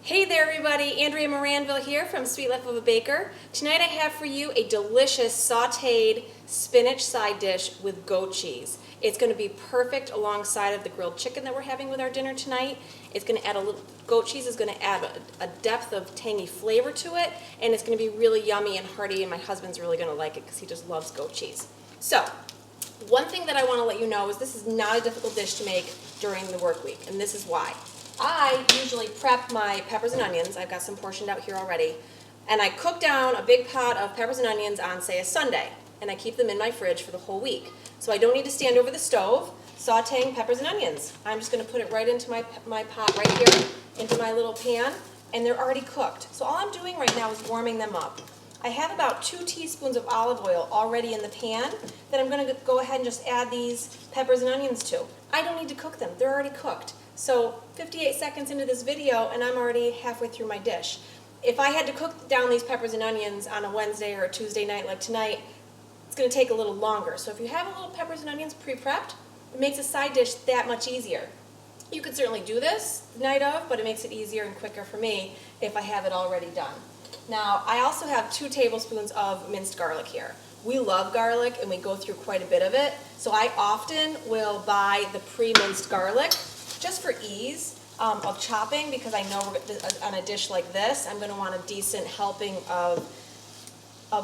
Hey there everybody, Andrea Moranville here from Sweet Life of a Baker. Tonight I have for you a delicious sauteed spinach side dish with goat cheese. It's going to be perfect alongside of the grilled chicken that we're having with our dinner tonight. It's going to add a little, goat cheese is going to add a depth of tangy flavor to it, and it's going to be really yummy and hearty, and my husband's really going to like it because he just loves goat cheese. So, one thing that I want to let you know is this is not a difficult dish to make during the work week, and this is why. I usually prep my peppers and onions. I've got some portioned out here already. And I cook down a big pot of peppers and onions on, say, a Sunday. And I keep them in my fridge for the whole week. So I don't need to stand over the stove sauteing peppers and onions. I'm just going to put it right into my pot right here, into my little pan, and they're already cooked. So all I'm doing right now is warming them up. I have about 2 teaspoons of olive oil already in the pan that I'm going to go ahead and just add these peppers and onions to. I don't need to cook them. They're already cooked. So 58 seconds into this video and I'm already halfway through my dish. If I had to cook down these peppers and onions on a Wednesday or a Tuesday night like tonight, it's going to take a little longer. So if you have a little peppers and onions pre-prepped, it makes a side dish that much easier. You could certainly do this the night of, but it makes it easier and quicker for me if I have it already done. Now, I also have 2 tablespoons of minced garlic here. We love garlic and we go through quite a bit of it, so I often will buy the pre-minced garlic just for ease of chopping, because I know on a dish like this, I'm going to want a decent helping of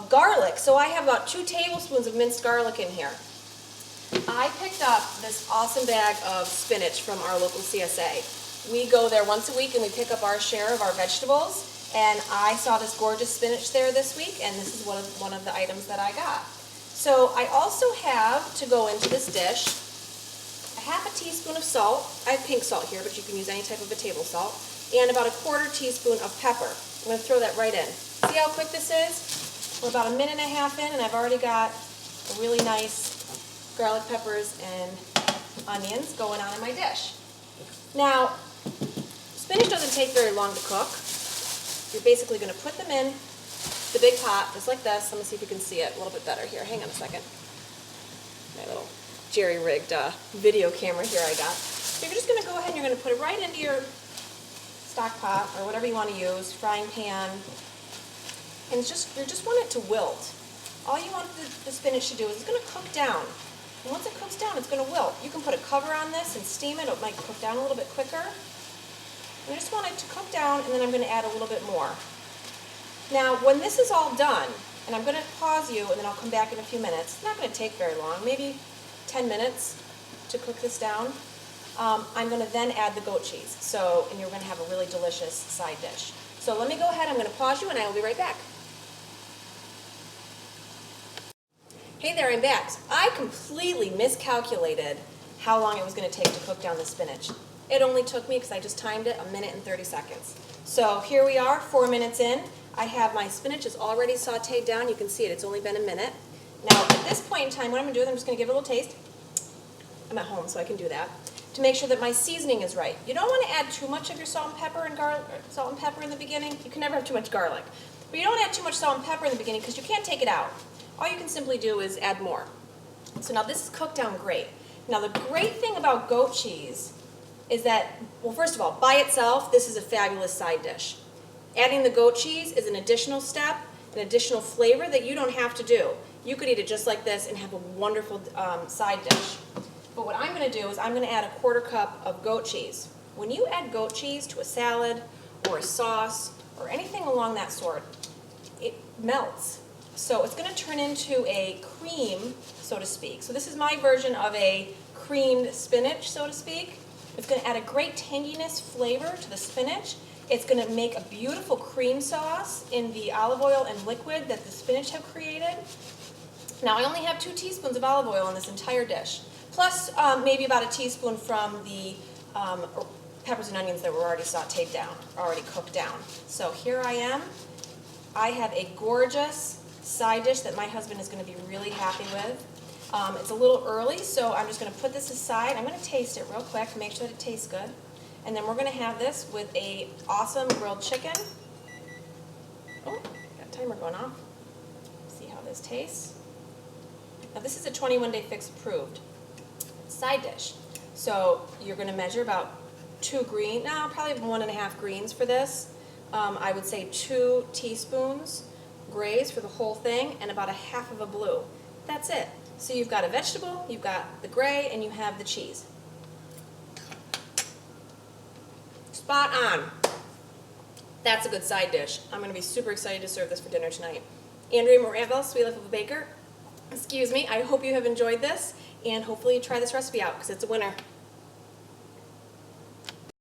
garlic. So I have about 2 tablespoons of minced garlic in here. I picked up this awesome bag of spinach from our local CSA. We go there once a week and we pick up our share of our vegetables, and I saw this gorgeous spinach there this week, and this is one of the items that I got. So I also have, to go into this dish, half a teaspoon of salt. I have pink salt here, but you can use any type of a table salt, and about a 1/4 teaspoon of pepper. I'm going to throw that right in. See how quick this is? We're about 1.5 minutes in, and I've already got a really nice garlic, peppers, and onions going on in my dish. Now, spinach doesn't take very long to cook. You're basically going to put them in the big pot, just like this. Let me see if you can see it a little bit better here. Hang on a second. My little jerry-rigged video camera here I got. So you're just going to go ahead and you're going to put it right into your stock pot or whatever you want to use, frying pan, and you just want it to wilt. All you want the spinach to do is it's going to cook down. And once it cooks down, it's going to wilt. You can put a cover on this and steam it. It might cook down a little bit quicker. I just want it to cook down, and then I'm going to add a little bit more. Now, when this is all done, and I'm going to pause you, and then I'll come back in a few minutes. It's not going to take very long, maybe 10 minutes to cook this down. I'm going to then add the goat cheese. And you're going to have a really delicious side dish. So let me go ahead. I'm going to pause you, and I will be right back. Hey there, I'm back. I completely miscalculated how long it was going to take to cook down the spinach. It only took me, because I just timed it, 1 minute and 30 seconds. So here we are, 4 minutes in. I have my spinach is already sauteed down. You can see it. It's only been 1 minute. Now, at this point in time, what I'm going to do is I'm just going to give it a little taste. I'm at home, so I can do that, to make sure that my seasoning is right. You don't want to add too much of your salt and pepper in the beginning. You can never have too much garlic. But you don't add too much salt and pepper in the beginning because you can't take it out. All you can simply do is add more. So now this is cooked down great. Now the great thing about goat cheese is that, well, first of all, by itself, this is a fabulous side dish. Adding the goat cheese is an additional step, an additional flavor that you don't have to do. You could eat it just like this and have a wonderful side dish. But what I'm going to do is I'm going to add a 1/4 cup of goat cheese. When you add goat cheese to a salad or a sauce or anything along that sort, it melts. So it's going to turn into a cream, so to speak. So this is my version of a creamed spinach, so to speak. It's going to add a great tanginess flavor to the spinach. It's going to make a beautiful cream sauce in the olive oil and liquid that the spinach have created. Now, I only have 2 teaspoons of olive oil in this entire dish, plus maybe about a teaspoon from the peppers and onions that were already sauteed down, already cooked down. So here I am. I have a gorgeous side dish that my husband is going to be really happy with. It's a little early, so I'm just going to put this aside. I'm going to taste it real quick, make sure that it tastes good. And then we're going to have this with a awesome grilled chicken. Oh, got a timer going off. See how this tastes. Now this is a 21-day fix approved side dish. So you're going to measure about probably 1.5 greens for this. I would say 2 teaspoons grays for the whole thing, and about 1/2 of a blue. That's it. So you've got a vegetable, you've got the gray, and you have the cheese. Spot on. That's a good side dish. I'm going to be super excited to serve this for dinner tonight. Andrea Moranville, Sweet Life of a Baker. Excuse me. I hope you have enjoyed this, and hopefully you try this recipe out because it's a winner.